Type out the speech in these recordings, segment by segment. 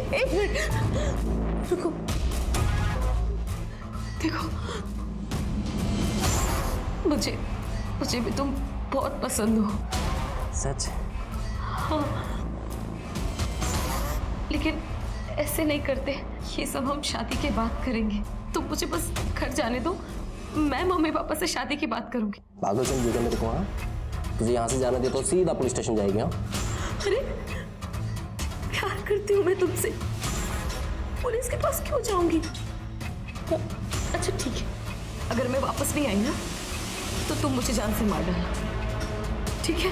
एक मिनट रुको, देखो मुझे भी तुम बहुत पसंद हो। सच? हाँ, लेकिन ऐसे नहीं करते, ये सब हम शादी के बाद करेंगे। तुम मुझे बस घर जाने दो, मैं मम्मी पापा से शादी की बात करूंगी। पागल समझेगा मेरे को? हाँ, तुझे यहाँ से जाने दे तो सीधा पुलिस स्टेशन जाएगी। हाँ, अरे प्यार करती हूँ मैं तुमसे, पुलिस के पास क्यों जाऊंगी? अच्छा ठीक है, अगर मैं वापस नहीं आई ना तो तुम मुझे जान से मार डालना, ठीक है?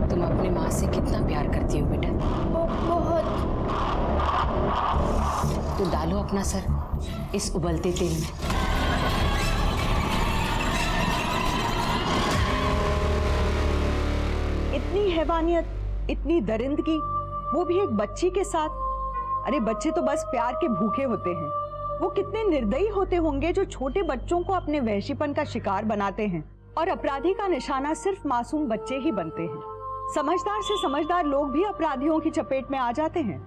तुम अपनी माँ से कितना प्यार करती हो बेटा? बहुत। तो डालो अपना सर इस उबलते तेल में। इतनी हैवानियत, इतनी दरिंदगी, वो भी एक बच्ची के साथ। अरे बच्चे तो बस प्यार के भूखे होते हैं। वो कितने निर्दयी होते होंगे जो छोटे बच्चों को अपने वहशीपन का शिकार बनाते हैं, और अपराधी का निशाना सिर्फ मासूम बच्चे ही बनते हैं। समझदार से समझदार लोग भी अपराधियों की चपेट में आ जाते हैं।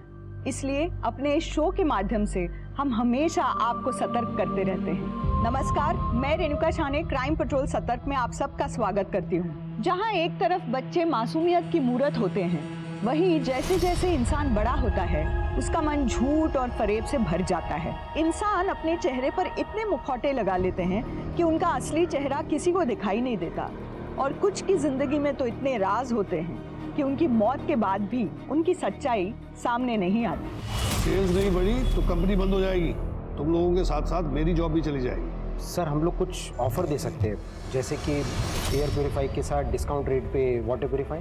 इसलिए अपने इस शो के माध्यम से हम हमेशा आपको सतर्क करते रहते हैं। नमस्कार, मैं रेणुका शाने क्राइम पेट्रोल सतर्क में आप सबका स्वागत करती हूँ। जहाँ एक तरफ बच्चे मासूमियत की मूरत होते हैं, वहीं जैसे जैसे इंसान बड़ा होता है उसका मन झूठ और फरेब से भर जाता है। इंसान अपने चेहरे पर इतने मुखौटे लगा लेते हैं कि उनका असली चेहरा किसी को दिखाई नहीं देता, और कुछ की जिंदगी में तो इतने राज होते हैं कि उनकी मौत के बाद भी उनकी सच्चाई सामने नहीं आती। सेल्स नहीं बढ़ी तो कंपनी बंद हो जाएगी। तुम लोगों के साथ साथ मेरी जॉब भी चली जाएगी। सर हम लोग कुछ ऑफर दे सकते हैं, जैसे कि एयर प्योरीफाई के साथ डिस्काउंट रेट पे वाटर प्योरीफाई।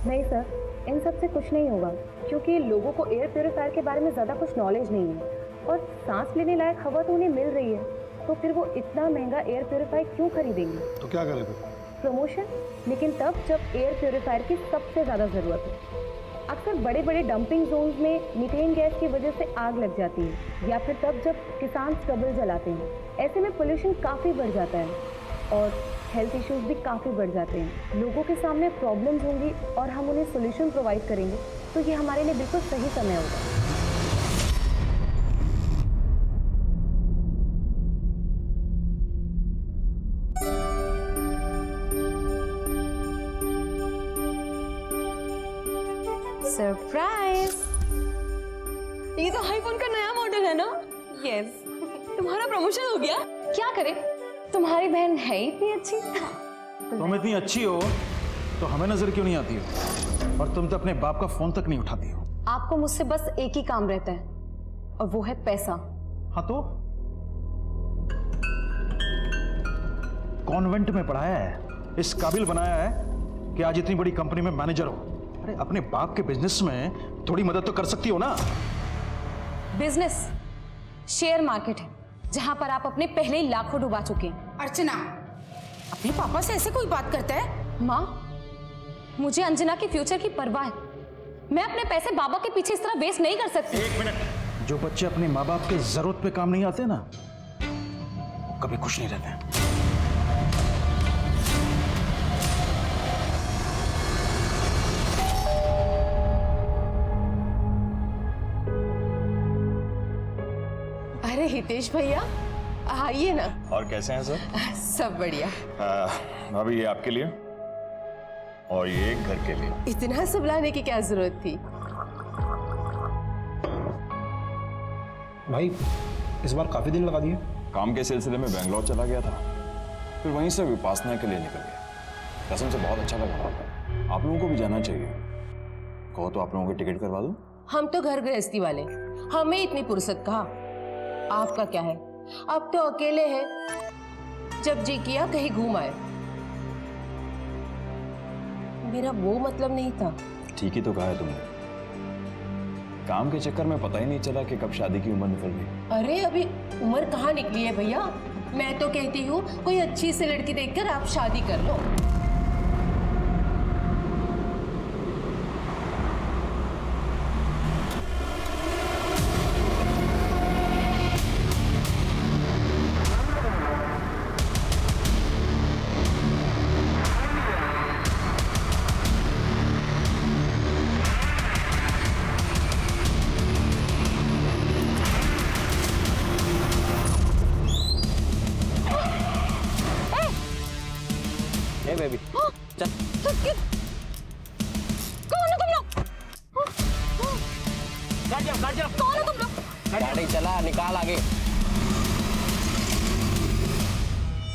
नहीं सर, इन सब से कुछ नहीं होगा, क्योंकि लोगों को एयर प्योरीफायर के बारे में ज़्यादा कुछ नॉलेज नहीं है, और सांस लेने लायक हवा तो उन्हें मिल रही है, तो फिर वो इतना महंगा एयर प्योरीफायर क्यों खरीदेंगे? तो क्या करें फिर? प्रमोशन, लेकिन तब जब एयर प्योरीफायर की सबसे ज़्यादा ज़रूरत है। अक्सर बड़े बड़े डंपिंग जोन्स में मीथेन गैस की वजह से आग लग जाती है, या फिर तब जब किसान स्टबल जलाते हैं। ऐसे में पोल्यूशन काफ़ी बढ़ जाता है और हेल्थ इश्यूज भी काफ़ी बढ़ जाते हैं। लोगों के सामने प्रॉब्लम्स होंगी और हम उन्हें सोल्यूशन प्रोवाइड करेंगे, तो ये हमारे लिए बिल्कुल सही समय होगा। सरप्राइज! ये तो आईफोन का नया मॉडल है ना? यस। तुम्हारा प्रमोशन हो गया? क्या करें, तुम्हारी बहन है ही इतनी अच्छी। तुम इतनी अच्छी हो तो हमें नजर क्यों नहीं आती हो? और तुम तो अपने बाप का फोन तक नहीं उठाती हो। आपको मुझसे बस एक ही काम रहता है, और वो है पैसा। हाँ तो कॉन्वेंट में पढ़ाया है, इस काबिल बनाया है कि आज इतनी बड़ी कंपनी में मैनेजर हो। अरे अपने बाप के बिजनेस में थोड़ी मदद तो कर सकती हो ना? बिजनेस शेयर मार्केट है, जहां पर आप अपने पहले ही लाखों डुबा चुके हैं। अर्चना, अपने पापा से ऐसे कोई बात करता है? माँ, मुझे अंजना के फ्यूचर की परवाह है। मैं अपने पैसे बाबा के पीछे इस तरह वेस्ट नहीं कर सकती। एक मिनट। जो बच्चे अपने माँ बाप के जरूरत पे काम नहीं आते ना, वो कभी खुश नहीं रहते। अरे हितेश भैया आइए ना। और कैसे हैं सर? सब बढ़िया। भाभी ये आपके लिए और ये घर के लिए। इतना सब लाने की क्या जरूरत थी? भाई इस बार काफी दिन लगा दिए। काम के सिलसिले में बेंगलोर चला गया था, फिर वहीं से विपासना के लिए निकल गया। कसम से बहुत अच्छा लगा। आप लोगों को भी जाना चाहिए। कहो तो आप लोगों की टिकट करवा दूं? हम तो घर गृहस्थी वाले, हमें इतनी फुर्सत कहाँ। आपका क्या है, आप तो अकेले हैं, जब जी किया कहीं घूम आए। मेरा वो मतलब नहीं था। ठीक ही तो कहा है तुमने। काम के चक्कर में पता ही नहीं चला कि कब शादी की उम्र निकल गई। अरे अभी उम्र कहाँ निकली है भैया। मैं तो कहती हूँ कोई अच्छी सी लड़की देखकर आप शादी कर लो। ए बेबी चल। कौन हो तुम लोग? कौन हो तुम लोग? गाड़ी चला, निकाल आगे।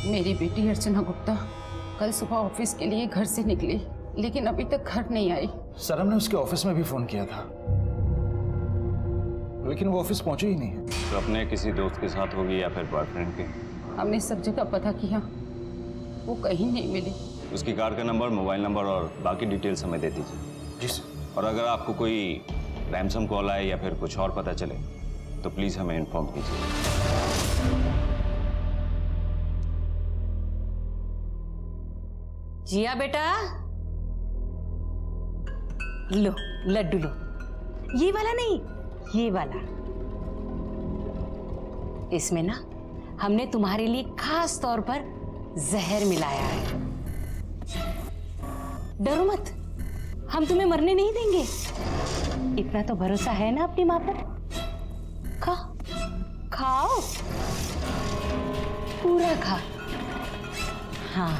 मेरी बेटी अर्चना गुप्ता कल सुबह ऑफिस के लिए घर से निकली, लेकिन अभी तक घर नहीं आई। सर हमने उसके ऑफिस में भी फोन किया था, लेकिन वो ऑफिस पहुंची ही नहीं है। तो अपने किसी दोस्त के साथ होगी या फिर बॉयफ्रेंड के? हमने सब जगह पता किया, वो कहीं नहीं मिली। उसकी कार का नंबर, मोबाइल नंबर और बाकी डिटेल्स हमें दे दीजिए। जी सर। और अगर आपको कोई रैंसम कॉल आए या फिर कुछ और पता चले तो प्लीज हमें इन्फॉर्म कीजिए। जिया बेटा, लो लड्डू लो। ये वाला नहीं, ये वाला। इसमें ना हमने तुम्हारे लिए खास तौर पर जहर मिलाया है। डरो मत, हम तुम्हें मरने नहीं देंगे। इतना तो भरोसा है ना अपनी माँ पर। खाओ, पूरा खा। हाँ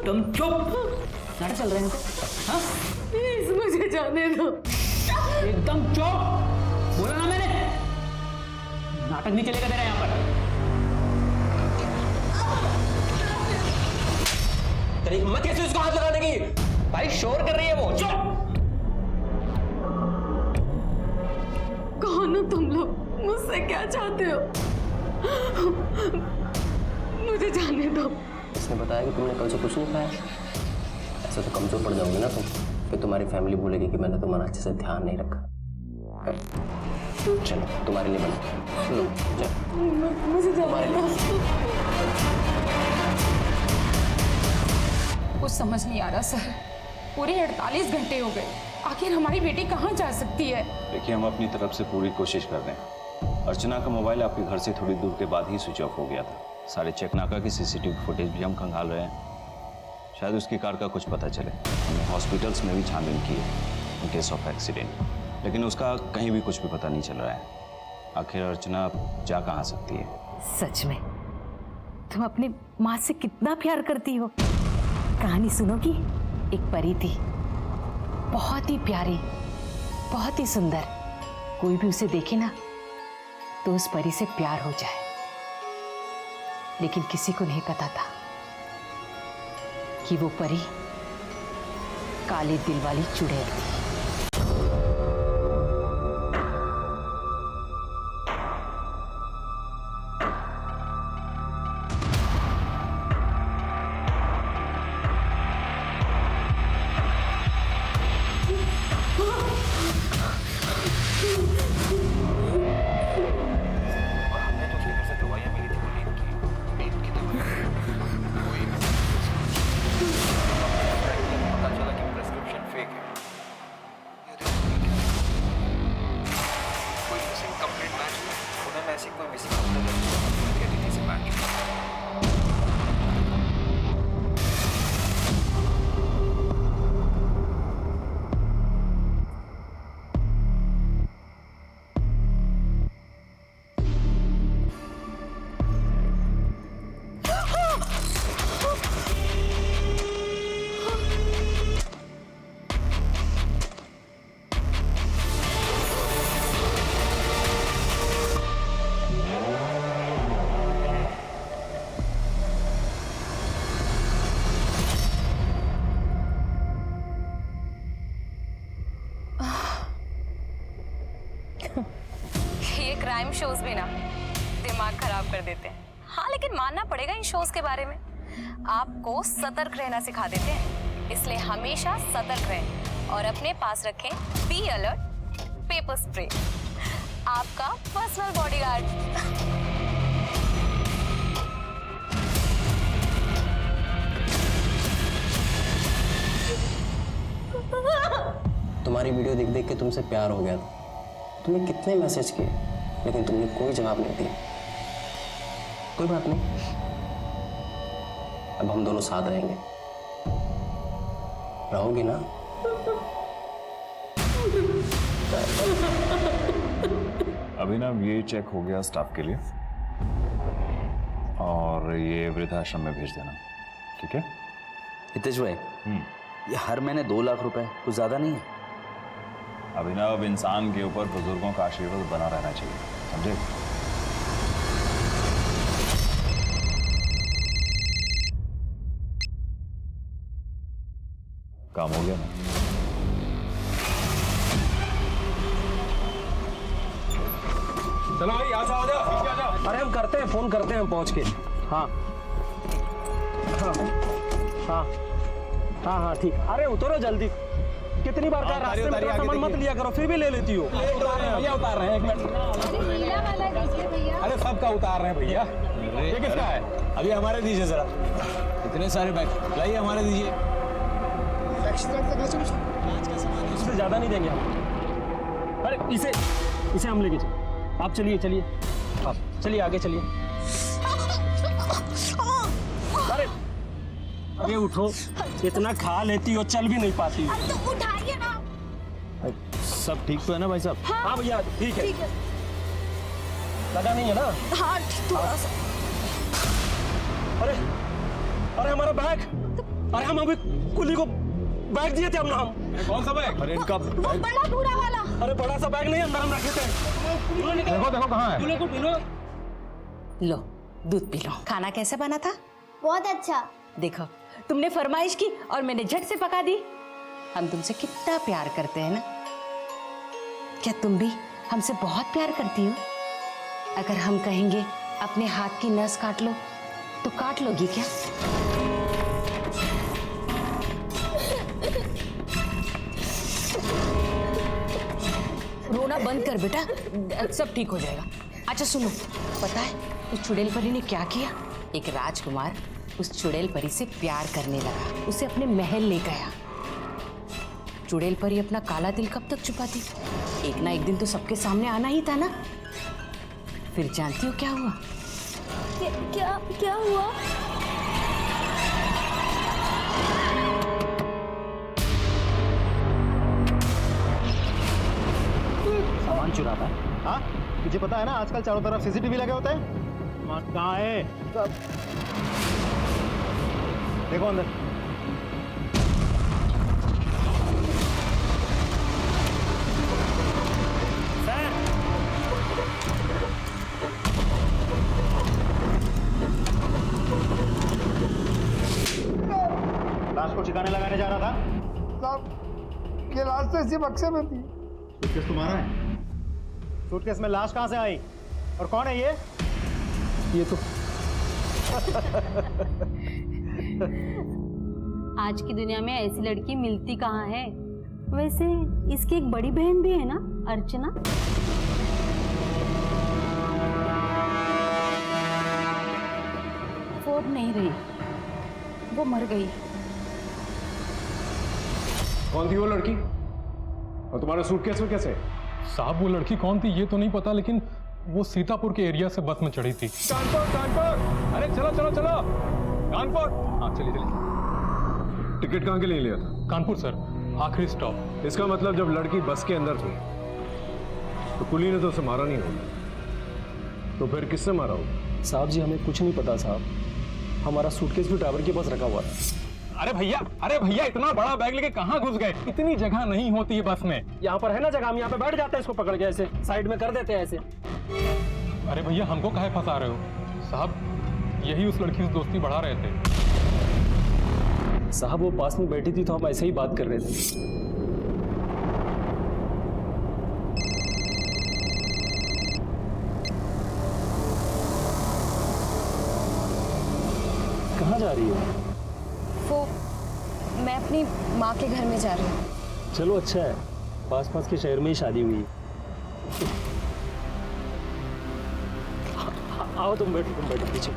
तुम चुप। नाटक चल रहे हैं हाँ? प्लीज मुझे जाने दो। एकदम चुप। बोला ना मैंने, नाटक नहीं चलेगा तेरा यहाँ पर। तेरी हिम्मत कैसे उसको हाथ लगाने की? भाई शोर कर रही है वो। चुप। कौन हो तुम लोग? मुझसे क्या चाहते हो? मुझे जाने दो। इसने बताया कि तुमने कल से कुछ नहीं खाया। ऐसे तो कमजोर पड़ जाओगे ना तुम, फिर तुम्हारी फैमिली बोलेगी कि मैंने तुम्हारा अच्छे से ध्यान नहीं रखा। चलो तुम्हारे लिए बना लो, चलो। मुझे जाने दो। कुछ समझ नहीं आ रहा सर, पूरे 48 घंटे हो गए, आखिर हमारी बेटी कहाँ जा सकती है? देखिए हम अपनी तरफ से पूरी कोशिश कर रहे हैं। अर्चना का मोबाइल आपके घर से थोड़ी दूर के बाद ही स्विच ऑफ हो गया था। सारे चेकनाका की सीसीटीवी फुटेज भी हम खंगाल रहे हैं, शायद उसकी कार का कुछ पता चले। हमने हॉस्पिटल्स में भी छानबीन की है इन केस ऑफ एक्सीडेंट, लेकिन उसका कहीं भी कुछ भी पता नहीं चल रहा है। आखिर अर्चना जा कहाँ सकती है? सच में तुम अपनी माँ से कितना प्यार करती हो। कहानी सुनोगी? एक परी थी, बहुत ही प्यारी, बहुत ही सुंदर। कोई भी उसे देखे ना तो उस परी से प्यार हो जाए, लेकिन किसी को नहीं पता था कि वो परी काले दिल वाली चुड़ैल थी। ये क्राइम शोज भी ना दिमाग खराब कर देते हैं। हाँ, लेकिन मानना पड़ेगा इन शोज के बारे में आपको सतर्क रहना सिखा देते हैं, इसलिए हमेशा सतर्क रहें और अपने पास रखें बी अलर्ट पेपर स्प्रे। आपका पर्सनल बॉडीगार्ड। तुम्हारी वीडियो देख देख के तुमसे प्यार हो गया था। तुम्हें कितने मैसेज किए लेकिन तुमने कोई जवाब नहीं दिया। कोई बात नहीं, अब हम दोनों साथ रहेंगे। रहोगी ना? अभिनव, ये चेक हो गया स्टाफ के लिए और ये वृद्धाश्रम में भेज देना, ठीक है? हितेश भाई, ये हर महीने 2 लाख रुपए कुछ ज्यादा नहीं है? अभिनव, इंसान के ऊपर बुजुर्गों का आशीर्वाद बना रहना चाहिए, समझे? काम हो गया ना? चलो भाई, आ जाओ, आ जाओ। अरे हम करते हैं, फोन करते हैं हम पहुंच के। हाँ हाँ हाँ हाँ हाँ ठीक। अरे उतरो जल्दी, कितनी बार कहा रास्ते में तेरा सामान मत लिया करो, फिर भी ले लेती हो। भैया उतार रहे हैं, 1 मिनट। अरे सबका उतार रहे हैं भैया। ये किसका है? अभी हमारे दीजिए जरा, इतने सारे बैग लाइए, हमारे दीजिए। इससे ज्यादा नहीं देंगे हम। अरे इसे हम लेके चलो। आप चलिए चलिए, आप चलिए आगे चलिए। अरे अरे उठो, इतना खा लेती हो, चल भी नहीं पाती हो। तो उठाइए ना। सब ठीक तो है ना भाई साहब? हाँ भैया ठीक है। लगा नहीं है ना? हाँ, थोड़ा सा। अरे अरे हमारा बैग, अरे हम अभी कुली को बैग दिए थे हम ना। हम कौन सा बैग? अरे इनका वो बड़ा भूरा वाला। अरे बड़ा सा बैग नहीं, अंदर हम रखे थे। देखो देखो कहाँ है? लो दूध पी लो। खाना कैसे बना था? बहुत अच्छा। देखो, तुमने फरमाइश की और मैंने झट से पका दी। हम तुमसे कितना प्यार करते हैं ना। क्या तुम भी हमसे बहुत प्यार करती हो? अगर हम कहेंगे अपने हाथ की नस काट लो तो काट लोगी क्या? रोना बंद कर बेटा, सब ठीक हो जाएगा। अच्छा सुनो, पता है उस चुड़ैल परी ने क्या किया? एक राजकुमार उस चुड़ैल परी से प्यार करने लगा, उसे अपने महल ले गया। चुड़ैल परी अपना काला दिल कब तक छुपाती? एक ना एक दिन तो सबके सामने आना ही था ना। फिर जानती हो क्या हुआ? क्या क्या हुआ? सामान चुराता है? हाँ, तुझे पता है ना आजकल चारों तरफ सीसीटीवी लगे होते हैं। कहाँ है? देखो अंदर। लाश को ठिकाने लगाने जा रहा था। साहब ये लाश तो इसी बक्से में थी। सूटकेस तुम्हारा है? सूटकेस में लाश कहाँ से आई और कौन है ये तो आज की दुनिया में ऐसी लड़की मिलती कहाँ है? वैसे इसकी एक बड़ी बहन भी है ना, अर्चना। वो अब नहीं रही, वो मर गई। कौन थी वो लड़की और तुम्हारे सूटकेस में कैसे? साहब वो लड़की कौन थी ये तो नहीं पता, लेकिन वो सीतापुर के एरिया से बस में चढ़ी थी। कानपुर। अरे चलो चलो चलो, कानपुर। हाँ चलिए चलिए। टिकट कहाँ के लिए लिया था? कानपुर सर, आखिरी स्टॉप। इसका मतलब जब लड़की बस के अंदर थी तो कुली ने तो उसे मारा नहीं होगा, तो फिर किससे मारा होगा? साहब जी हमें कुछ नहीं पता साहब, हमारा सूटकेस भी ड्राइवर के पास रखा हुआ था। अरे भैया इतना बड़ा बैग लेके कहाँ घुस गए? इतनी जगह नहीं होती है बस में। यहाँ पर है ना जगह, हम यहाँ पे बैठ जाते हैं, इसको पकड़ के ऐसे साइड में कर देते हैं ऐसे। अरे भैया हमको काहे फंसा रहे हो? साहब यही उस लड़की से दोस्ती बढ़ा रहे थे। साहब वो पास में बैठी थी तो हम ऐसे ही बात कर रहे थे। कहाँ जा रही हो? वो मैं अपनी माँ के घर में जा रही हूँ। चलो अच्छा है, पास पास के शहर में ही शादी हुई। आओ तुम बैठो पीछे,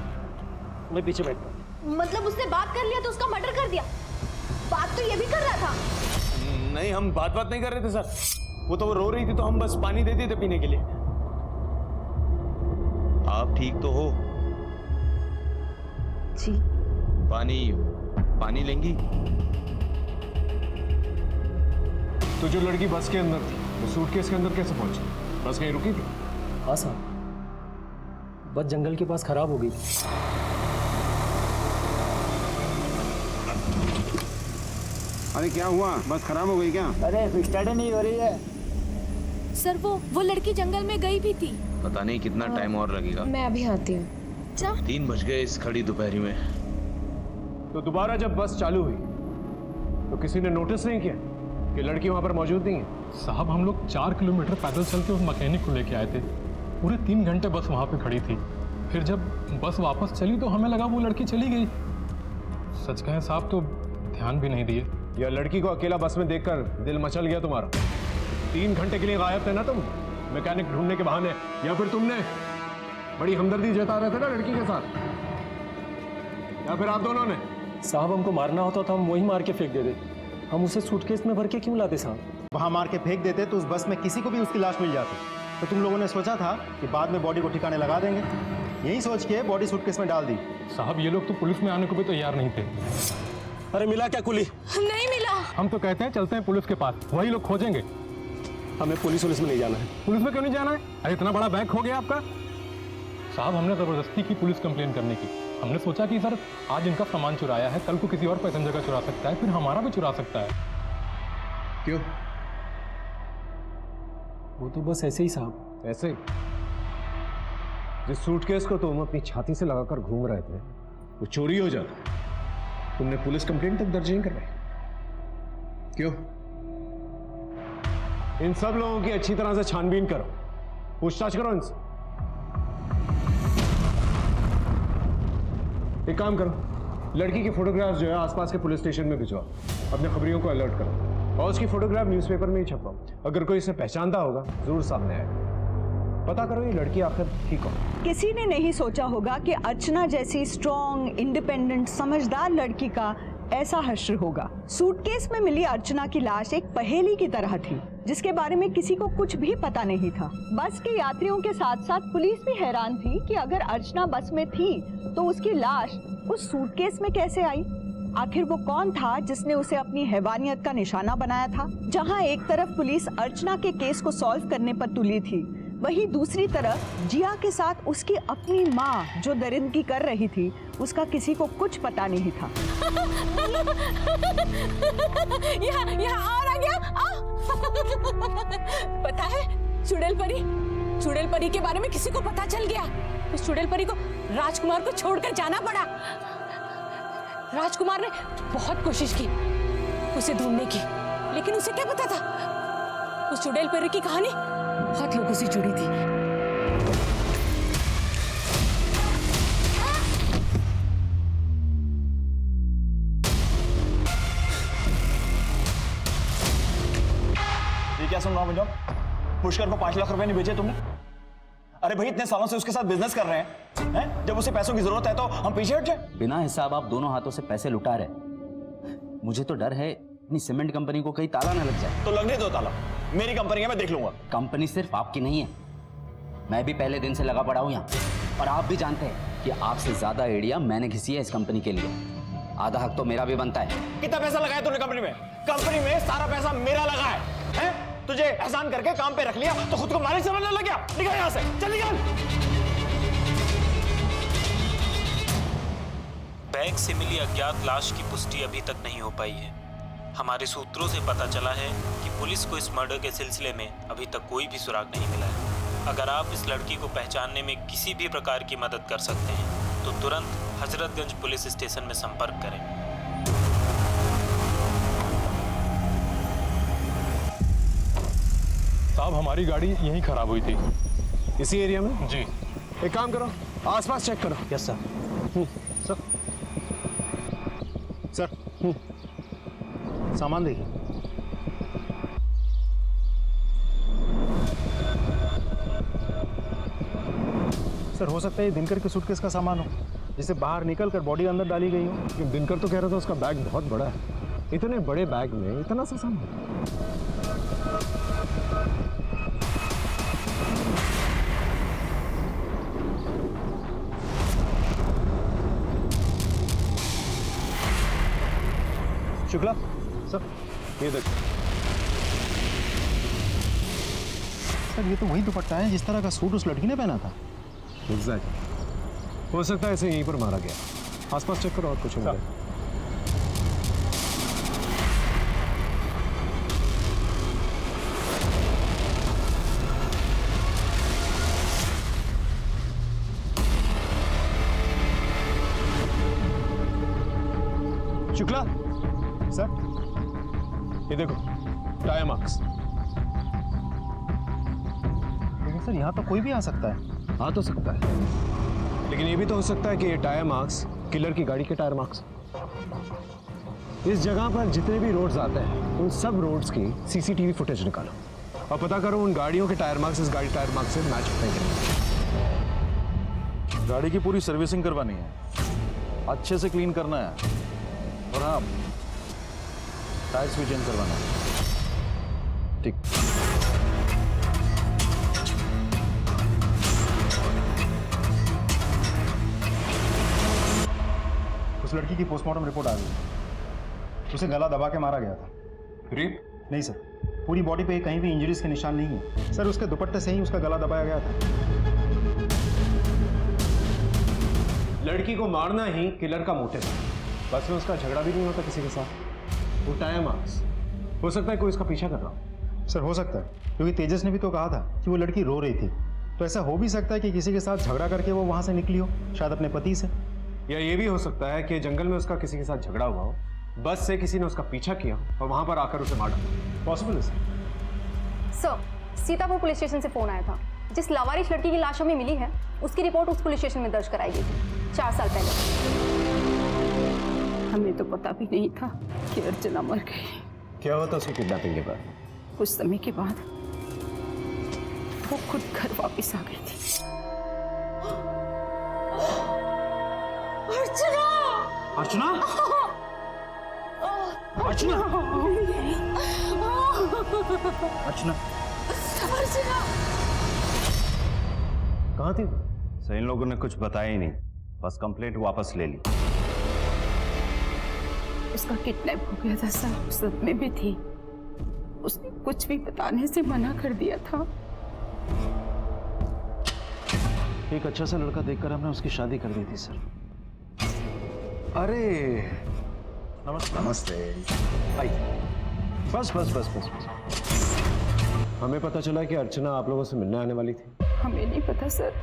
मैं पीछे बैठता हूँ। मतलब उसने बात कर लिया तो उसका मर्डर कर दिया? बात तो ये भी कर रहा था। नहीं, हम बात नहीं कर रहे थे सर, वो तो रो रही थी तो हम बस पानी दे दिए थे पीने के लिए। आप ठीक तो हो? जी। पानी लेंगी? तो जो लड़की बस के अंदर थी वो सूटकेस के अंदर कैसे पहुंची? बस कहीं रुकी थी? हाँ साहब, बस जंगल के पास खराब हो गई। अरे क्या हुआ, बस खराब हो गई क्या? अरे स्टार्ट नहीं हो रही है सर। वो लड़की जंगल में गई भी थी। पता नहीं कितना टाइम और लगेगा। मैं अभी आती हूँ। 3 बज गए इस खड़ी दोपहरी में। तो दोबारा जब बस चालू हुई तो किसी ने नोटिस नहीं किया कि लड़की वहां पर मौजूद नहीं है? साहब हम लोग 4 किलोमीटर पैदल चल के उस मैकेनिक को लेके आए थे। पूरे 3 घंटे बस वहाँ पे खड़ी थी। फिर जब बस वापस चली तो हमें लगा वो लड़की चली गई। सच कहें साहब तो ध्यान भी नहीं दिए। या लड़की को अकेला बस में देखकर दिल मचल गया तुम्हारा? 3 घंटे के लिए गायब थे ना तुम मैकेनिक ढूंढने के बहाने, या फिर तुमने बड़ी हमदर्दी जता रहे थे ना लड़की के साथ, या फिर आप दोनों ने? साहब हमको मारना होता तो हम वही मार के फेंक देते, हम उसे सूटकेस में भर के क्यों लाते साहब? वहाँ मार के फेंक देते तो उस बस में किसी को भी उसकी लाश मिल जाती। तो तुम लोगों ने सोचा था कि बाद में बॉडी को ठिकाने लगा देंगे, यही सोच के बॉडी सूटकेस में डाल दी। साहब ये लोग तो पुलिस में आने को भी तैयार नहीं थे। अरे मिला क्या कुली? नहीं मिला। हम तो कहते हैं चलते हैं पुलिस के पास, वही लोग खोजेंगे। हमें पुलिस में नहीं जाना है। पुलिस में क्यों नहीं जाना है? अरे इतना बड़ा बैग हो गया आपका। साहब हमने जबरदस्ती की पुलिस कंप्लेन करने की। हमने सोचा कि सर आज इनका सामान चुराया है, कल को किसी और पैसेंजर का चुरा सकता है, फिर हमारा भी चुरा सकता है। क्यों? वो तो बस ऐसे ही साहब, ऐसे ही। जिस सूटकेस को तुम अपनी छाती से लगाकर घूम रहे थे वो चोरी हो जाता, तुमने पुलिस कंप्लेंट तक दर्ज नहीं करवाई। क्यों? इन सब लोगों की अच्छी तरह से छानबीन करो, पूछताछ करो इनसे। एक काम करो, लड़की की फोटोग्राफ जो है आसपास के पुलिस स्टेशन में भिजवाओ, अपने खबरियों को अलर्ट करो और उसकी फोटोग्राफ न्यूज़पेपर में ही छपवाओ। अगर कोई इसे पहचानता होगा जरूर सामने आएगा। पता करो ये लड़की आखिर ठीक हो। किसी ने नहीं सोचा होगा कि अर्चना जैसी स्ट्रॉन्ग, इंडिपेंडेंट, समझदार लड़की का ऐसा हश्र होगा। सूटकेस में मिली अर्चना की लाश एक पहेली की तरह थी, जिसके बारे में किसी को कुछ भी पता नहीं था। बस के यात्रियों के साथ साथ पुलिस भी हैरान थी कि अगर अर्चना बस में थी तो उसकी लाश उस सूटकेस में कैसे आई। आखिर वो कौन था जिसने उसे अपनी हैवानियत का निशाना बनाया था? जहां एक तरफ पुलिस अर्चना के केस को सॉल्व करने पर तुली थी, वहीं दूसरी तरफ जिया के साथ उसकी अपनी माँ जो दरिंदगी कर रही थी, उसका किसी को कुछ पता नहीं था। यहाँ और आ गया। पता है चुड़ैल परी के बारे में किसी को पता चल गया। उस चुड़ैल परी को राजकुमार को छोड़कर जाना पड़ा। राजकुमार ने बहुत कोशिश की उसे ढूंढने की, लेकिन उसे क्या पता था उस चुड़ैल परी की कहानी बहुत लोगों से जुड़ी थी। ये क्या सुन रहा हूं मुझे? पुष्कर को 5 लाख रुपए नहीं भेजे तुमने? अरे भाई इतने सालों से उसके साथ बिजनेस कर रहे हैं, जब उसे पैसों की जरूरत है तो हम पीछे हट जाए? बिना हिसाब आप दोनों हाथों से पैसे लुटा रहे। मुझे तो डर है अपनी सीमेंट कंपनी को कहीं ताला ना लग जाए। तो लगने दो ताला, मेरी कंपनी है, मैं देख लूंगा। कंपनी सिर्फ आपकी नहीं है, मैं भी पहले दिन से लगा पड़ा हूं यहाँ, और आप भी जानते हैं कि आपसे ज्यादा आइडिया मैंने घिसी है इस कंपनी के लिए। आधा हक तो मेरा भी बनता है। कितना पैसा लगाया तूने कंपनी में? कंपनी में सारा पैसा मेरा लगा है? तुझे एहसान करके काम पे रख लिया तो खुद को मालिक समझने लग गया? निकल यहाँ से, चल निकल। बैग से मिली अज्ञात लाश की पुष्टि अभी तक नहीं हो पाई है। हमारे सूत्रों से पता चला है कि पुलिस को इस मर्डर के सिलसिले में अभी तक कोई भी सुराग नहीं मिला है। अगर आप इस लड़की को पहचानने में किसी भी प्रकार की मदद कर सकते हैं तो तुरंत हजरतगंज पुलिस स्टेशन में संपर्क करें। साहब हमारी गाड़ी यहीं खराब हुई थी। इसी एरिया में? जी। एक काम करो, आसपास चेक करो। Yes sir. सर सर सामान देखिए। सर हो सकता है ये दिनकर के सूटकेस का सामान हो, जिसे बाहर निकल कर बॉडी अंदर डाली गई हो। लेकिन दिनकर तो कह रहा था उसका बैग बहुत बड़ा है। इतने बड़े बैग में इतना सा सामान। शुक्ला सर, ये देख सर, ये तो वही दुपट्टा है जिस तरह का सूट उस लड़की ने पहना था। एग्जैक्ट। हो सकता है इसे यहीं पर मारा गया। आसपास चेक करो और कुछ नहीं। शुक्ला सर, ये देखो टायर मार्क्स। लेकिन सर यहाँ तो कोई भी आ सकता है। आ तो सकता है, लेकिन ये भी तो हो सकता है कि ये टायर मार्क्स किलर की गाड़ी के टायर मार्क्स। इस जगह पर जितने भी रोड्स आते हैं उन सब रोड्स की सीसीटीवी फुटेज निकालो और पता करो उन गाड़ियों के टायर मार्क्स इस गाड़ी टायर मार्क्स से मैच होते हैं। गाड़ी की पूरी सर्विसिंग करवानी है, अच्छे से क्लीन करना है, और हाँ टायर्स भी चेंज करवाना है। ठीक। उस लड़की की पोस्टमार्टम रिपोर्ट आ गई। उसे गला दबा के मारा गया था। रेप? नहीं सर, पूरी बॉडी पे कहीं भी इंजरीज के निशान नहीं है सर। उसके दुपट्टे से ही उसका गला दबाया गया था। लड़की को मारना ही किलर का मोटिव है। बस में उसका झगड़ा भी नहीं होता किसी के साथ। वो टायर मार्क्स हो सकता है कोई इसका पीछा कर रहा हो। सर हो सकता है, क्योंकि तेजस ने भी तो कहा था कि वो लड़की रो रही थी, तो ऐसा हो भी सकता है कि किसी के साथ झगड़ा करके वो वहां से निकली हो, शायद अपने पति से। या ये भी हो सकता है कि जंगल में उसका किसी के साथ झगड़ा हुआ हो, बस से किसी ने उसका पीछा किया और वहां पर आकर उसे मार डाला। पॉसिबल है सर, सीतापुर पुलिस स्टेशन से फोन आया था। जिस लावारिश लड़की की लाश हमें मिली है उसकी रिपोर्ट उस पुलिस स्टेशन में दर्ज कराई गई थी 4 साल पहले। हमें तो पता भी नहीं था कि अर्चना मर गई। क्या हुआ था उसकी किडनैपिंग के बाद? कुछ समय के बाद वो खुद घर वापस आ गई थी। अर्चना! अर्चना? अर्चना! अर्चना! अर्चना! कहाँ थी? सर इन लोगों ने कुछ बताया ही नहीं, बस कंप्लेंट वापस ले ली। उसका किडनैप हो गया था सर, सदमे में थी। उसने कुछ भी बताने से मना कर दिया था। एक अच्छा सा लड़का देखकर हमने उसकी शादी कर दी थी सर। अरे नमस्ते। नमस्ते। आई। बस बस बस बस बस। हमें पता चला कि अर्चना आप लोगों से मिलने आने वाली थी। हमें नहीं पता सर।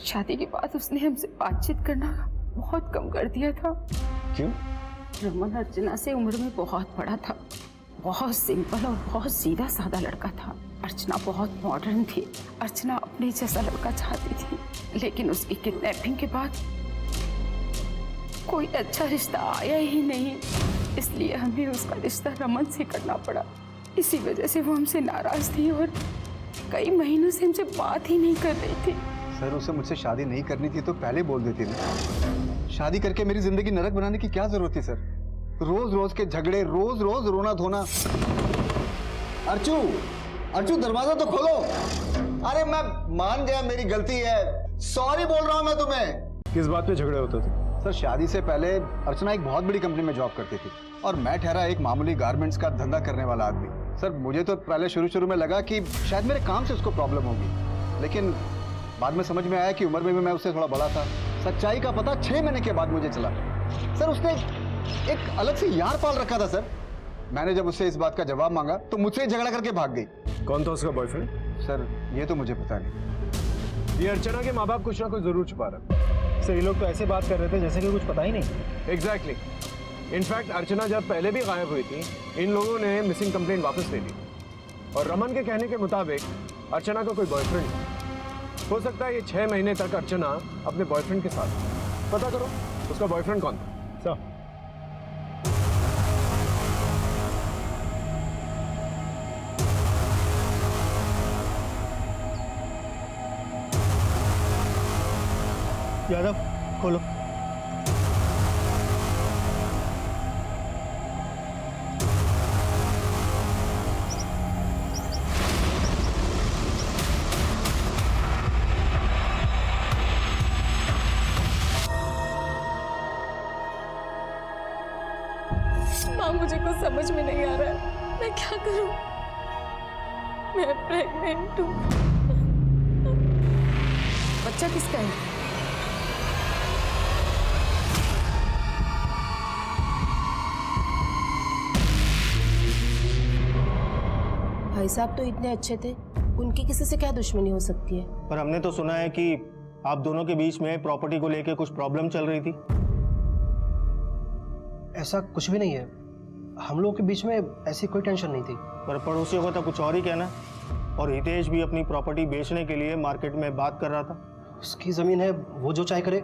शादी के बाद उसने हमसे बातचीत करना बहुत कम कर दिया था। क्यों? रमन अर्चना से उम्र में बहुत बड़ा था, बहुत सिंपल और बहुत सीधा साधा लड़का था। अर्चना बहुत मॉडर्न थी। अर्चना अपने जैसा लड़का चाहती थी, लेकिन उसकी किडनैपिंग के बाद कोई अच्छा रिश्ता आया ही नहीं, इसलिए हमें उसका रिश्ता रमन से करना पड़ा। इसी वजह से वो हमसे नाराज थी और कई महीनों से हमसे बात ही नहीं कर रही थी। सर उसे मुझसे शादी नहीं करनी थी तो पहले बोल देती ना। शादी करके मेरी जिंदगी नरक बनाने की क्या जरूरत थी सर? रोज रोज के झगड़े, रोज रोज रोना धोना। अर्चू, अर्चू दरवाजा तो खोलो। अरे मैं मान गया मेरी गलती है, सॉरी बोल रहा हूं मैं तुम्हें। किस बात पे झगड़े होते थे? सर शादी से पहले अर्चना एक बहुत बड़ी कंपनी में जॉब करती थी और मैं ठहरा एक मामूली गारमेंट्स का धंधा करने वाला आदमी। सर मुझे तो पहले शुरू में लगा कि शायद मेरे काम से उसको प्रॉब्लम होगी, लेकिन बाद में समझ में आया कि उम्र में भी मैं उससे थोड़ा बड़ा था। सच्चाई का पता 6 महीने के बाद मुझे चला। सर उसने एक अलग से यार पाल रखा था सर। मैंने जब उससे इस बात का जवाब मांगा तो मुझसे झगड़ा करके भाग गई। कौन था उसका बॉयफ्रेंड? सर ये तो मुझे पता नहीं। ये अर्चना के माँ बाप कुछ ना कुछ जरूर छुपा रहा। सर ये लोग तो ऐसे बात कर रहे थे जैसे कि कुछ पता ही नहीं। एग्जैक्टली। इनफैक्ट अर्चना जब पहले भी गायब हुई थी, इन लोगों ने मिसिंग कंप्लेंट वापस ले ली और रमन के कहने के मुताबिक अर्चना का कोई बॉयफ्रेंड हो सकता है। ये 6 महीने तक अर्चना अपने बॉयफ्रेंड के साथ। पता करो उसका बॉयफ्रेंड कौन था। सर यादव खोलो। माँ मुझे कुछ समझ में नहीं आ रहा है, मैं क्या करूं? मैं प्रेग्नेंट हूँ। बच्चा किसका है? भाई साहब तो इतने अच्छे थे, उनकी किसी से क्या दुश्मनी हो सकती है? पर हमने तो सुना है कि आप दोनों के बीच में प्रॉपर्टी को लेकर कुछ प्रॉब्लम चल रही थी। ऐसा कुछ भी नहीं है, हम लोगों के बीच में ऐसी कोई टेंशन नहीं थी। पर पड़ोसियों का तो कुछ और ही कहना, और हितेश भी अपनी प्रॉपर्टी बेचने के लिए मार्केट में बात कर रहा था। उसकी जमीन है, वो जो चाहे करे।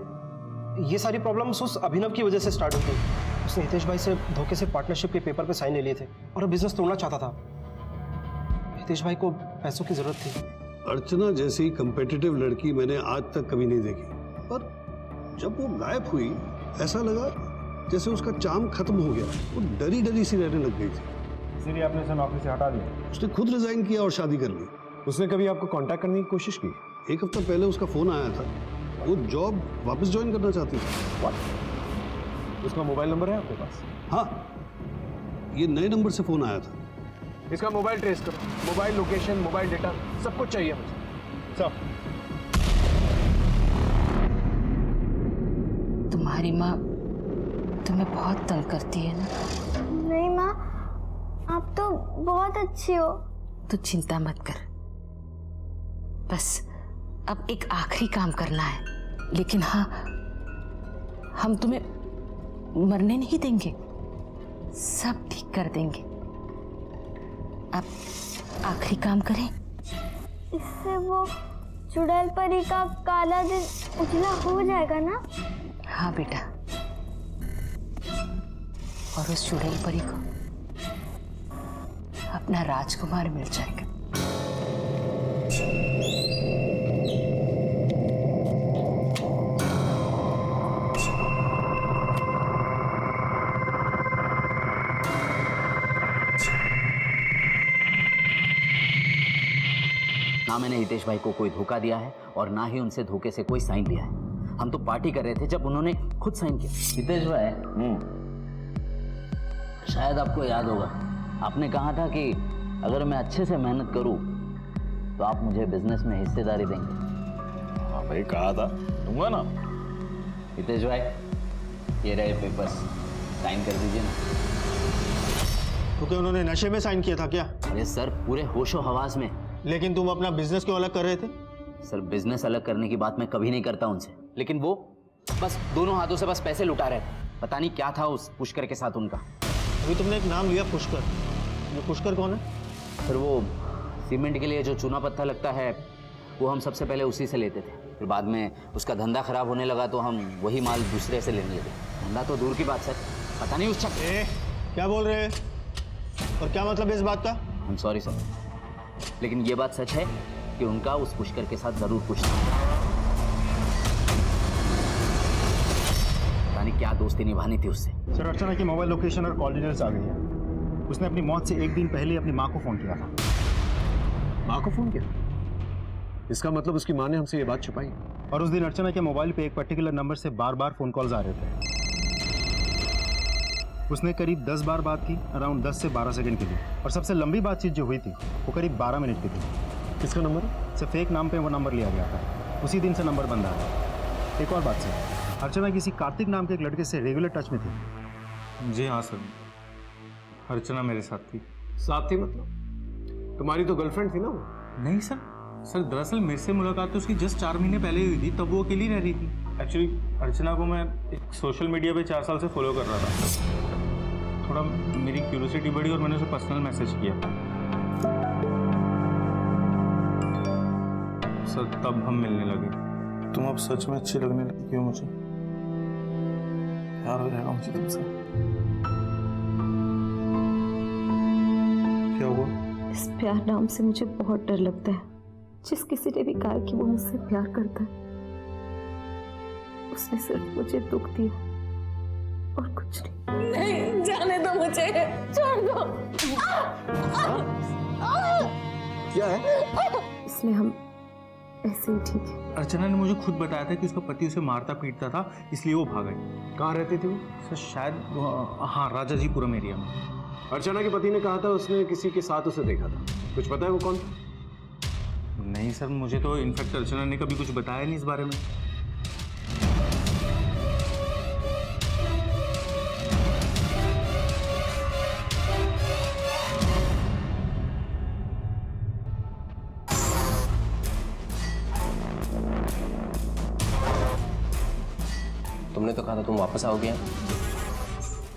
ये सारी प्रॉब्लम्स उस अभिनव की वजह से स्टार्ट हुई थी। उसने हितेश भाई से धोखे से पार्टनरशिप के पेपर पे साइन ले लिए थे और बिजनेस तोड़ना चाहता था। हितेश भाई को पैसों की जरूरत थी। अर्चना जैसी कंपेटिटिव लड़की मैंने आज तक कभी नहीं देखी, पर जब वो गायब हुई ऐसा लगा जैसे उसका चार्म खत्म हो गया। वो डरी डरी सी रहने लग गई थी, इसीलिए आपने उसे नौकरी से हटा दिया। उसने खुद रिजाइन किया और शादी कर ली। उसने कभी आपको कांटेक्ट करने की कोशिश की? 1 हफ्ता पहले उसका फोन आया था, वो जॉब वापस ज्वाइन करना चाहती थी। उसका मोबाइल नंबर है आपके पास? हाँ, ये नए नंबर से फोन आया था। इसका मोबाइल ट्रेस करो, मोबाइल लोकेशन, मोबाइल डेटा, सब कुछ चाहिए मुझे, सब। तुम्हारी माँ तुम्हें बहुत तंग करती है ना? नहीं माँ, आप तो बहुत अच्छी हो। तू चिंता मत कर, बस अब एक आखिरी काम करना है, लेकिन हाँ, हम तुम्हें मरने नहीं देंगे, सब ठीक कर देंगे। अब आखिरी काम करें। इससे वो चुड़ैल परी का काला दिन उजला हो जाएगा ना? हाँ बेटा, और उस चुड़ैल परी को अपना राजकुमार मिल जाएगा। ना मैंने हितेश भाई को कोई धोखा दिया है और ना ही उनसे धोखे से कोई साइन लिया है। हम तो पार्टी कर रहे थे जब उन्होंने खुद साइन किया। हितेश भाई, शायद आपको याद होगा, आपने कहा था कि अगर मैं अच्छे से मेहनत करूं तो आप मुझे बिजनेस में हिस्सेदारी देंगे। हाँ भाई, कहा था, दूंगा ना। हितेश भाई, ये रहे पेपर्स, साइन कर दीजिए ना। क्योंकि उन्होंने नशे में साइन किया था क्या? अरे सर, पूरे होशो हवास में। लेकिन तुम अपना बिजनेस क्यों अलग कर रहे थे? सर, बिजनेस अलग करने की बात मैं कभी नहीं करता उनसे, लेकिन वो बस दोनों हाथों से बस पैसे लुटा रहे थे। पता नहीं क्या था उस पुष्कर के साथ उनका। अभी तुमने एक नाम लिया, पुष्कर। ये पुष्कर कौन है? सर, वो सीमेंट के लिए जो चूना पत्थर लगता है, वो हम सबसे पहले उसी से लेते थे। फिर बाद में उसका धंधा खराब होने लगा तो हम वही माल दूसरे से लेने लगे। धंधा तो दूर की बात सर, पता नहीं उस क्या बोल रहे हैं और क्या मतलब है इस बात का? I'm sorry सर, लेकिन ये बात सच है कि उनका उस पुष्कर के साथ जरूर कुछ था। पता नहीं क्या दोस्ती निभानी थी उससे। सर, अर्चना की मोबाइल लोकेशन और कॉल डिटेल्स आ गई है। उसने अपनी मौत से 1 दिन पहले अपनी माँ को फोन किया था। माँ को फोन किया? इसका मतलब उसकी माँ ने हमसे ये बात छुपाई। और उस दिन अर्चना के मोबाइल पे एक पर्टिकुलर नंबर से बार बार फोन कॉल्स आ रहे थे। उसने करीब 10 बार बात की, अराउंड 10 से 12 सेकंड के लिए। और सबसे लंबी बातचीत जो हुई थी वो करीब 12 मिनट की थी। किसका नंबर? सिर्फ फेक नाम पे वो नंबर लिया गया था। उसी दिन से नंबर बंद आ गया। एक और बात सर, अर्चना किसी कार्तिक नाम के एक लड़के से रेगुलर टच में थी। जी हाँ सर, अर्चना मेरे साथ थी। साथ थी मतलब? तुम्हारी तो गर्लफ्रेंड थी ना वो? नहीं सर, दरअसल मेरे से मुलाकात तो उसकी जस्ट 4 महीने पहले हुई थी, तब वो अकेली रह रही थी। एक्चुअली अर्चना को मैं एक सोशल मीडिया पे 4 साल से फॉलो कर रहा था। थोड़ा मेरी क्यूरियोसिटी बढ़ी और मैंने उसे पर्सनल मैसेज किया सर, तब हम मिलने लगे। तुम अब सच में अच्छी लगने लगी हो मुझे। प्यार हो जाएगा मुझे तुमसे। क्या हुआ? इस प्यार नाम से मुझे बहुत डर लगता है। जिस किसी ने भी कहा कि वो मुझसे प्यार करता है, उसने सिर्फ मुझे दुख दिया और कुछ नहीं। नहीं, जाने दो मुझे, छोड़ दो। क्या है? इसलिए हम ऐसे ही ठीक है। अर्चना ने मुझे खुद बताया था कि उसका पति उसे मारता पीटता था, इसलिए वो भाग गई। कहाँ रहती थी वो? सर शायद हाँ, राजाजीपुरम एरिया में। अर्चना के पति ने कहा था उसने किसी के साथ उसे देखा था। कुछ पता है वो कौन था? नहीं सर, मुझे तो इनफैक्ट अर्चना ने कभी कुछ बताया नहीं इस बारे में। तुमने तो कहा था तुम वापस आओगे,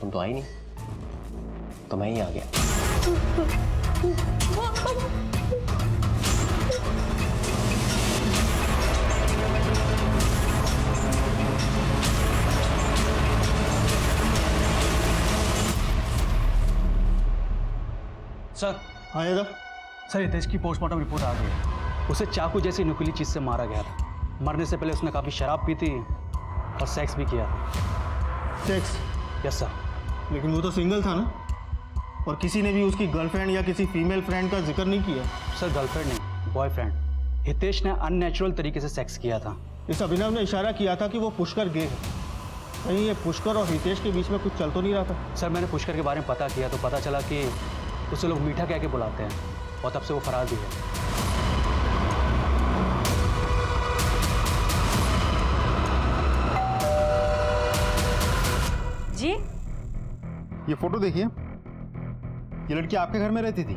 तुम तो आई नहीं, तो मैं ही आ गया। सर हाँ ये सर, हितेश की पोस्टमार्टम रिपोर्ट आ गई है। उसे चाकू जैसी नुकीली चीज से मारा गया था। मरने से पहले उसने काफी शराब पी थी और सेक्स भी किया था। सेक्स? Yes sir. लेकिन वो तो सिंगल था ना, और किसी ने भी उसकी गर्लफ्रेंड या किसी फीमेल फ्रेंड का जिक्र नहीं किया। सर गर्लफ्रेंड नहीं, बॉयफ्रेंड। हितेश ने अननेचुरल तरीके से सेक्स किया था। इस अभिनव ने इशारा किया था कि वो पुष्कर गे है। कहीं ये पुष्कर और हितेश के बीच में कुछ चल तो नहीं रहा था? सर मैंने पुष्कर के बारे में पता किया तो पता चला कि उसे लोग मीठा कह के बुलाते हैं और तब से वो फरार भी है। जी ये फोटो देखिए, ये लड़की आपके घर में रहती थी?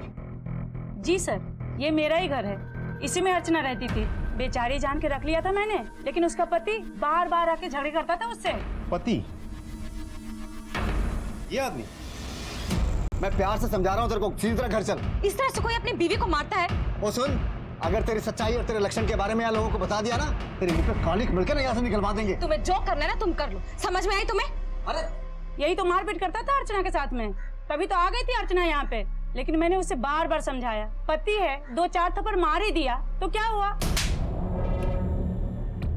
जी सर, ये मेरा ही घर है। इसी में अर्चना रहती थी। बेचारी जान के रख लिया था मैंने, लेकिन उसका पति बार बार आके झगड़े करता था उससे। पति? ये आदमी? मैं प्यार से समझा रहा हूँ तेरे को, सीधी तरह घर चल। इस तरह से कोई अपनी बीवी को मारता है? ओ सुन, अगर तेरी सच्चाई और तेरे लक्षण के बारे में यहाँ लोगों को बता दिया ना, तेरे मुंह पे कालिख मिलकर ना यहाँ से निकलवा देंगे। तुम्हें जो करना है ना तुम कर लो। समझ में आई तुम्हें? अरे यही तो मारपीट करता था अर्चना के साथ में, तभी तो आ गई थी अर्चना यहाँ पे। लेकिन मैंने उसे बार बार समझाया, पति है, 2-4 थप्पड़ मार ही दिया तो क्या हुआ।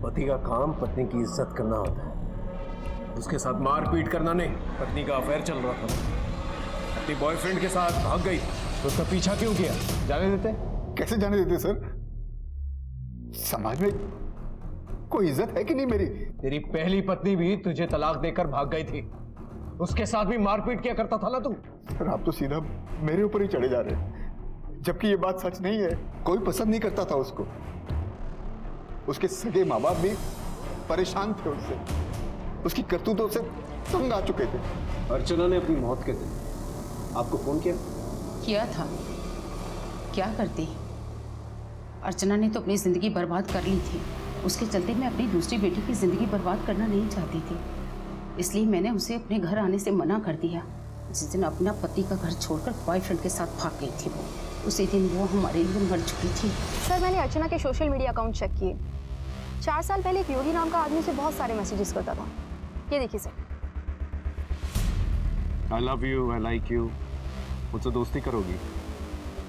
पति का काम पत्नी की इज्जत करना होता है, उसके साथ मारपीट करना नहीं। पत्नी का अफेयर चल रहा था, अपनी बॉयफ्रेंड के साथ भाग गई तो उसका पीछा क्यों किया? जाने देते? कैसे जाने देते सर? समाज में कोई इज्जत है कि नहीं मेरी? तेरी पहली पत्नी भी तुझे तलाक देकर भाग गई थी, उसके साथ भी मारपीट किया करता था ना तू। सर आप तो सीधा मेरे ऊपर ही चढ़े जा रहे हैं, जबकि ये बात सच नहीं है। कोई पसंद नहीं करता था उसको। उसके सगे माँ बाप भी परेशान थे उससे, उसकी करतूतों से तंग आ चुके थे। अर्चना ने अपनी मौत के दिन आपको फोन किया था। क्या करती? अर्चना ने तो अपनी जिंदगी बर्बाद कर ली थी। उसके चलते मैं अपनी दूसरी बेटी की जिंदगी बर्बाद करना नहीं चाहती थी, इसलिए मैंने उसे अपने घर आने से मना कर दिया। जिस दिन अपना पति का घर छोड़कर बॉयफ्रेंड के साथ भाग गई थी वो, उसी दिन वो हमारे लिए मर चुकी थी। सर मैंने अर्चना के सोशल मीडिया अकाउंट चेक किए। 4 साल पहले एक योगी नाम का आदमी से बहुत सारे मैसेजेस करता था। ये देखिए sir. I love you, I like you, मुझसे दोस्ती करोगी?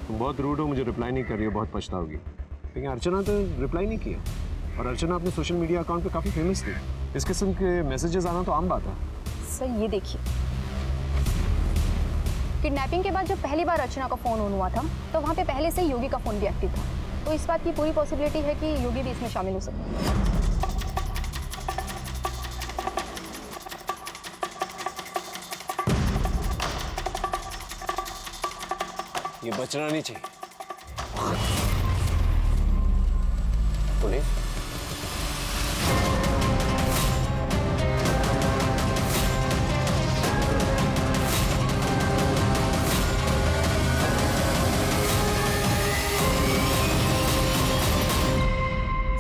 तुम बहुत रूड हो, मुझे रिप्लाई नहीं कर रही हो, बहुत पछताओगी। लेकिन अर्चना तो रिप्लाई नहीं किया, और अर्चना अपने सोशल मीडिया अकाउंट पे काफ़ी फेमस थी। इस किस्म के मैसेजेस आना तो आम बात है। सर ये देखिए, किडनैपिंग के बाद जब पहली बार अर्चना का फ़ोन ऑन हुआ था तो वहाँ पे पहले से ही योगी का फ़ोन भी एक्टिव था, तो इस बात की पूरी पॉसिबिलिटी है कि योगी भी इसमें शामिल हो सकता है। ये बचना नहीं चाहिए। पुलिस?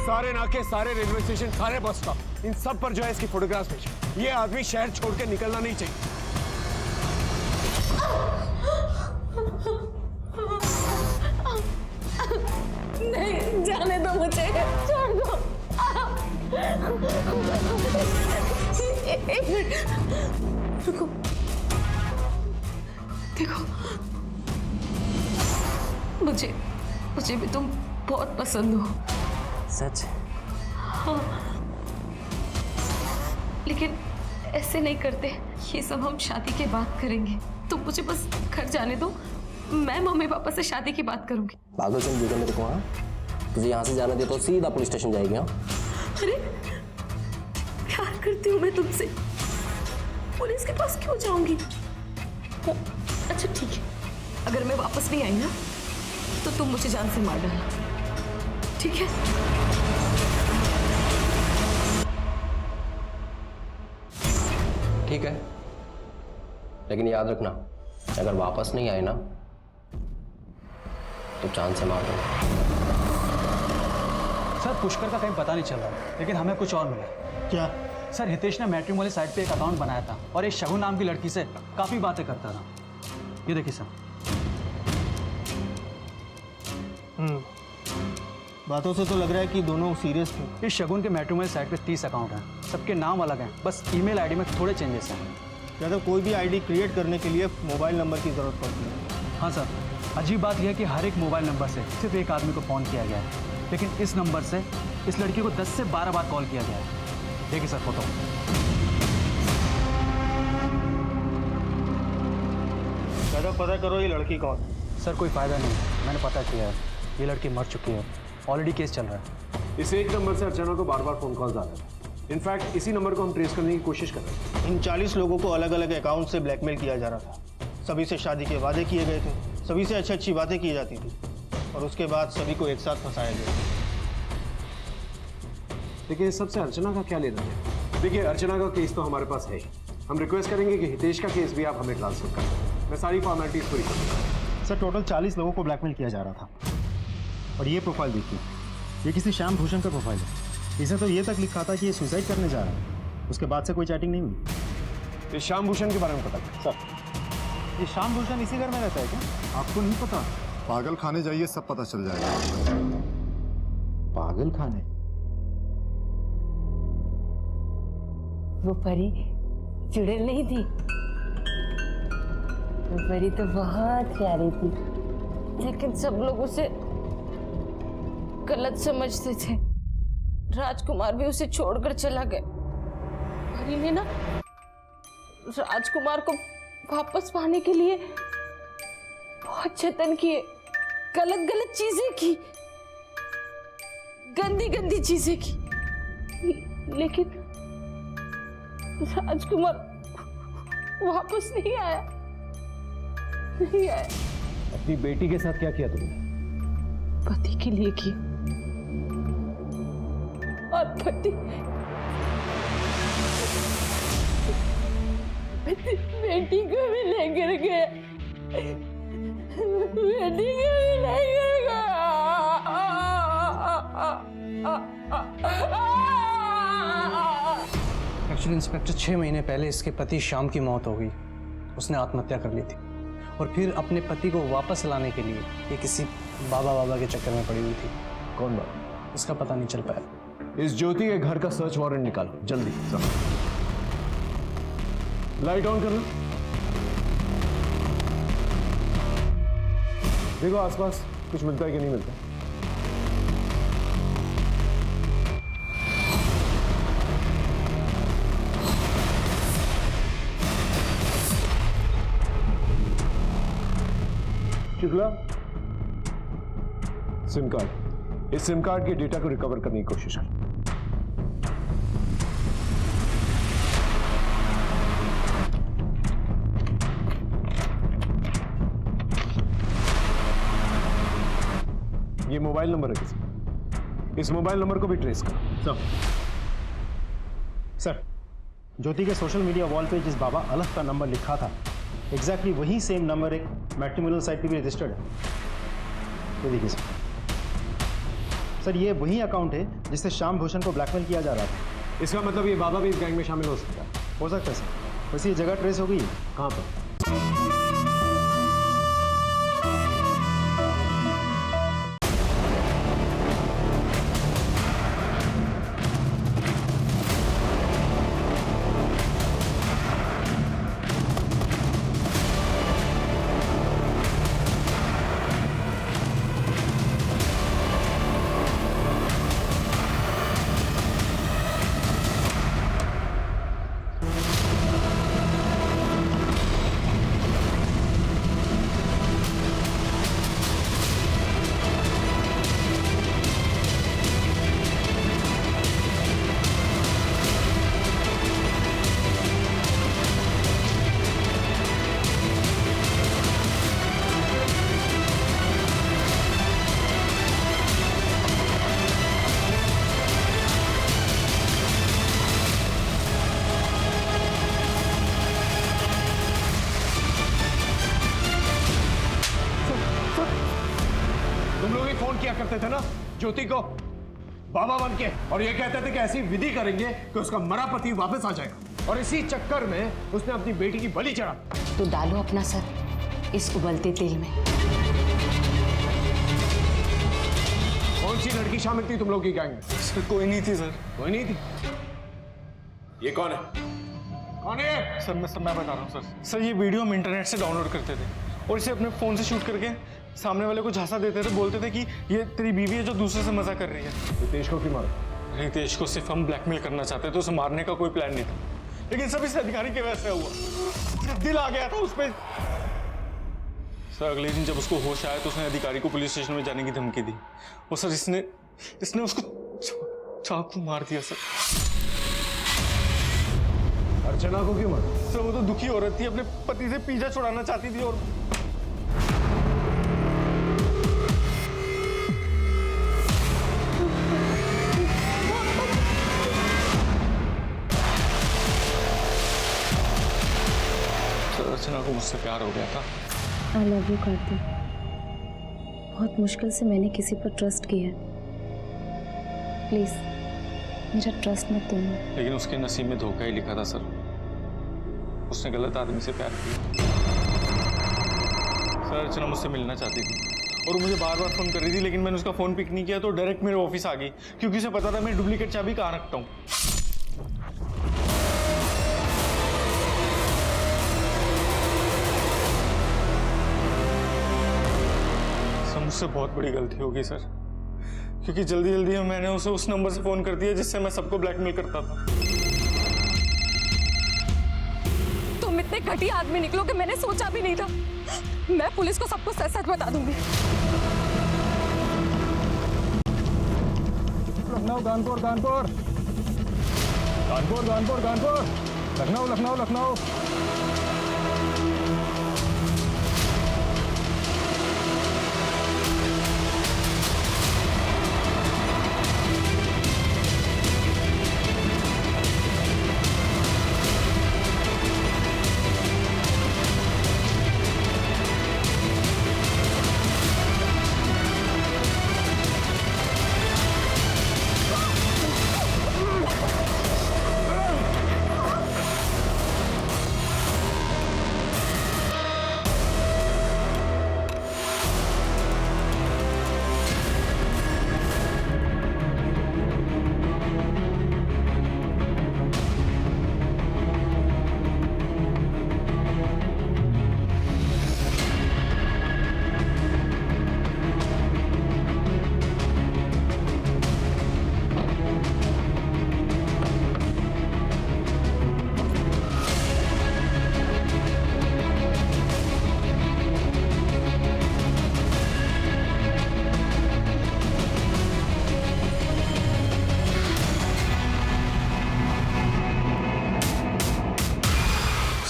सारे नाके, सारे रेलवे स्टेशन, सारे बस स्टॉप, इन सब पर जो है इसकी फोटोग्राफ्स भेजिए। ये आदमी शहर छोड़ के निकलना नहीं चाहिए। नहीं, जाने दो मुझे, छोड़ दो। एक मिनट रुको, देखो मुझे भी तुम बहुत पसंद हो। सच? हाँ। लेकिन ऐसे नहीं करते। ये सब हम शादी के बाद करेंगे। तुम मुझे बस घर जाने दो, मैं मम्मी पापा से शादी की बात करूंगी। पागल समझ गया मेरे को? हाँ, तुझे यहाँ से जाना दे तो सीधा पुलिस स्टेशन जाएगी। हाँ, अरे प्यार करती हूँ मैं तुमसे, पुलिस के पास क्यों जाऊंगी? अच्छा ठीक है, अगर मैं वापस नहीं आई ना तो तुम मुझे जान से मार डालना, ठीक है? ठीक है, लेकिन याद रखना अगर वापस नहीं आए ना तो चांद से मार दूंगा। सर पुष्कर का कहीं पता नहीं चल रहा, लेकिन हमें कुछ और मिला। क्या? सर हितेश ने मैट्रिमोनी साइट पे एक अकाउंट बनाया था और एक शगुन नाम की लड़की से काफी बातें करता था। ये देखिए सर। बातों से तो लग रहा है कि दोनों सीरियस थे। इस शगुन के मैट्रिमोनी साइट पे 30 अकाउंट हैं, सबके नाम अलग हैं, बस ईमेल आईडी में थोड़े चेंजेस हैं। या तो कोई भी आईडी क्रिएट करने के लिए मोबाइल नंबर की जरूरत पड़ती है। हाँ सर, अजीब बात यह है कि हर एक मोबाइल नंबर से सिर्फ एक आदमी को फ़ोन किया गया है, लेकिन इस नंबर से इस लड़की को 10 से 12 बार कॉल किया गया है। देखिए सर फोटो। ज़्यादा पता करो ये लड़की कौन? सर कोई फ़ायदा नहीं, मैंने पता किया है, ये लड़की मर चुकी है, ऑलरेडी केस चल रहा है। इस एक नंबर से अर्चना को बार बार फोन कॉल आ रहे हैं। इनफैक्ट इसी नंबर को हम ट्रेस करने की कोशिश कर रहे हैं। इन 40 लोगों को अलग अलग अकाउंट से ब्लैकमेल किया जा रहा था। सभी से शादी के वादे किए गए थे, सभी से अच्छी अच्छी बातें की जाती थी और उसके बाद सभी को एक साथ फंसाया गया। लेकिन इस सबसे अर्चना का क्या लेना है? देखिए अर्चना का केस तो हमारे पास है ही। हम रिक्वेस्ट करेंगे कि हितेश का केस भी आप हमें ट्रांसफर कर दें। मैं सारी फॉर्मेलिटीज पूरी करूँगा। सर टोटल 40 लोगों को ब्लैकमेल किया जा रहा था। और ये प्रोफाइल देखिए, ये किसी श्याम भूषण का प्रोफाइल है। इसने तो ये तक लिखा था कि ये सुसाइड करने जा रहा है। उसके बाद से कोई चैटिंग नहीं हुई। इस श्याम भूषण के बारे में पता सर, ये श्याम भूषण इसी घर में रहता है क्या? आपको नहीं पता? पागल खाने जाइए, सब पता चल जाएगा। पागल खाने? वो परी चुड़ैल नहीं थी? वो परी तो बहुत प्यारी थी, लेकिन सब लोग उसे गलत समझते थे। राजकुमार भी उसे छोड़कर चला गया। परी ने ना राजकुमार को वापस पाने के लिए बहुत जतन किए, गलत गलत चीजें की, गंदी गंदी चीजें की, लेकिन राजकुमार वापस नहीं आया, नहीं आया। अपनी बेटी के साथ क्या किया तुमने? पति के लिए किया, और पति बेटी को भी लेकर गया, बेटी को भी लेकर गया। एक्चुअली इंस्पेक्टर 6 महीने पहले इसके पति श्याम की मौत हो गई। उसने आत्महत्या कर ली थी और फिर अपने पति को वापस लाने के लिए ये किसी बाबा के चक्कर में पड़ी हुई थी। कौन बाबा? इसका पता नहीं चल पाया। इस ज्योति के घर का सर्च वारंट निकालो जल्दी। लाइट ऑन करना। देखो आसपास कुछ मिलता है कि नहीं मिलता। शुक्ला, सिम कार्ड, इस सिम कार्ड के डेटा को रिकवर करने की कोशिश कर। ये मोबाइल नंबर है किसी, इस मोबाइल नंबर को भी ट्रेस करो। सर, ज्योति के सोशल मीडिया वॉल पे जिस बाबा अलग का नंबर लिखा था, एग्जैक्टली वही सेम नंबर एक मैट्रिमोनियल साइट पे भी रजिस्टर्ड है। ये देखिए सर, ये वही अकाउंट है जिससे श्याम भूषण को ब्लैकमेल किया जा रहा था। इसका मतलब ये बाबा भी इस गैंग में शामिल हो सकता है। हो सकता है सर। वैसे ये जगह ट्रेस हो गई है। कहाँ पर? करते थे ना ज्योति को बाबा बन के, और ये कहते थे कि ऐसी विधि करेंगे कि उसका मरा पति वापस आ जाएगा, और इसी चक्कर में उसने अपनी बेटी की बलि चढ़ा। तो डालो अपना सर इस उबलते तेल में। कौन सी लड़की शामिल थी तुम लोग की गैंग में? सर कोई नहीं थी सर। कोई नहीं थी? ये कौन है? कौन है? सर मैं बता रहा हूँ सर। सर ये वीडियो हम इंटरनेट से डाउनलोड करते थे और इसे अपने फोन से शूट करके सामने वाले को झांसा देते थे, बोलते थे कि ये तेरी बीवी है जो दूसरे से मजा कर रही है। रितेश को क्यों मारा? रितेश को सिर्फ हम ब्लैकमेल करना चाहते थे, उसे मारने का कोई प्लान नहीं था, लेकिन सब इस अधिकारी के वजह से हुआ। सिर्फ दिल आ गया था उस पर। सर अगले दिन जब उसको होश आया तो उसने अधिकारी को पुलिस स्टेशन में जाने की धमकी दी और सर इसने उसको चाकू मार दिया सर। अर्चना को क्यों मारा? सर वो तो दुखी औरत थी, अपने पति से पीछा छुड़ाना चाहती थी और अर्चना को मुझसे प्यार हो गया था। I love you Kartik. बहुत मुश्किल से मैंने किसी पर ट्रस्ट किया है, प्लीज मेरा ट्रस्ट मत तोड़ना। लेकिन उसके नसीब में धोखा ही लिखा था सर, उसने गलत आदमी से प्यार किया। सर अर्चना मुझसे मिलना चाहती थी और मुझे बार बार फोन कर रही थी, लेकिन मैंने उसका फोन पिक नहीं किया तो डायरेक्ट मेरे ऑफिस आ गई, क्योंकि उसे पता था मैं डुप्लीकेट चाबी कहाँ रखता हूँ। मुझसे बहुत बड़ी गलती होगी सर, क्योंकि जल्दी जल्दी मैंने उसे उस नंबर से फोन कर दिया जिससे मैं सबको ब्लैकमेल करता था। तुम इतने घटिया आदमी निकलो कि मैंने सोचा भी नहीं था। मैं पुलिस को सबको सच सच बता दूंगी। लखनऊ कानपुर कानपुर कानपुर कानपुर कानपुर लखनऊ लखनऊ लखनऊ।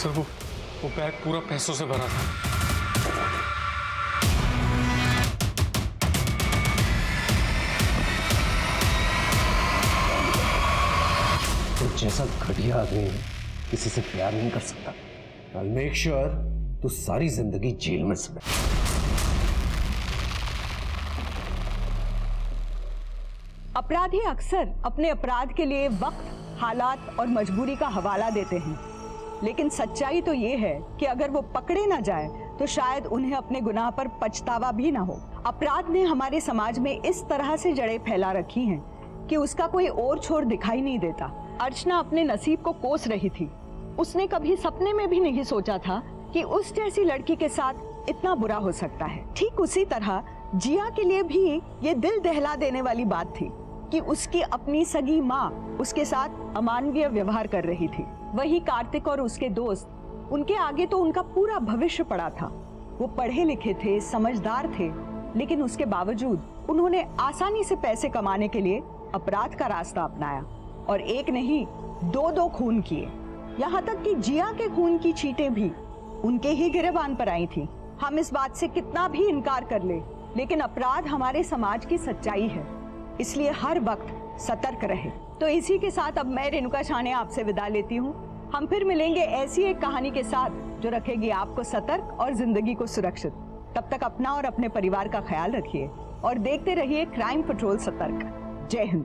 सर वो बैग पूरा पैसों से भरा था। तो जैसा घटिया आदमी किसी से प्यार नहीं कर सकता। I'll make sure तू सारी जिंदगी जेल में सड़े। अपराधी अक्सर अपने अपराध के लिए वक्त, हालात और मजबूरी का हवाला देते हैं, लेकिन सच्चाई तो ये है कि अगर वो पकड़े ना जाए तो शायद उन्हें अपने गुनाह पर पछतावा भी ना हो। अपराध ने हमारे समाज में इस तरह से जड़ें फैला रखी हैं कि उसका कोई और छोर दिखाई नहीं देता। अर्चना अपने नसीब को कोस रही थी। उसने कभी सपने में भी नहीं सोचा था कि उस जैसी लड़की के साथ इतना बुरा हो सकता है। ठीक उसी तरह जिया के लिए भी ये दिल दहला देने वाली बात थी कि उसकी अपनी सगी माँ उसके साथ अमानवीय व्यवहार कर रही थी। वही कार्तिक और उसके दोस्त, उनके आगे तो उनका पूरा भविष्य पड़ा था। वो पढ़े लिखे थे, समझदार थे, लेकिन उसके बावजूद उन्होंने आसानी से पैसे कमाने के लिए अपराध का रास्ता अपनाया और एक नहीं दो खून किए। यहाँ तक कि जिया के खून की चीटें भी उनके ही गिरेबान पर आई थी। हम इस बात से कितना भी इनकार कर ले, लेकिन अपराध हमारे समाज की सच्चाई है, इसलिए हर वक्त सतर्क रहे। तो इसी के साथ अब मैं रेणुका शाने आपसे विदा लेती हूँ। हम फिर मिलेंगे ऐसी एक कहानी के साथ जो रखेगी आपको सतर्क और जिंदगी को सुरक्षित। तब तक अपना और अपने परिवार का ख्याल रखिए। और देखते रहिए क्राइम पेट्रोल सतर्क। जय हिंद।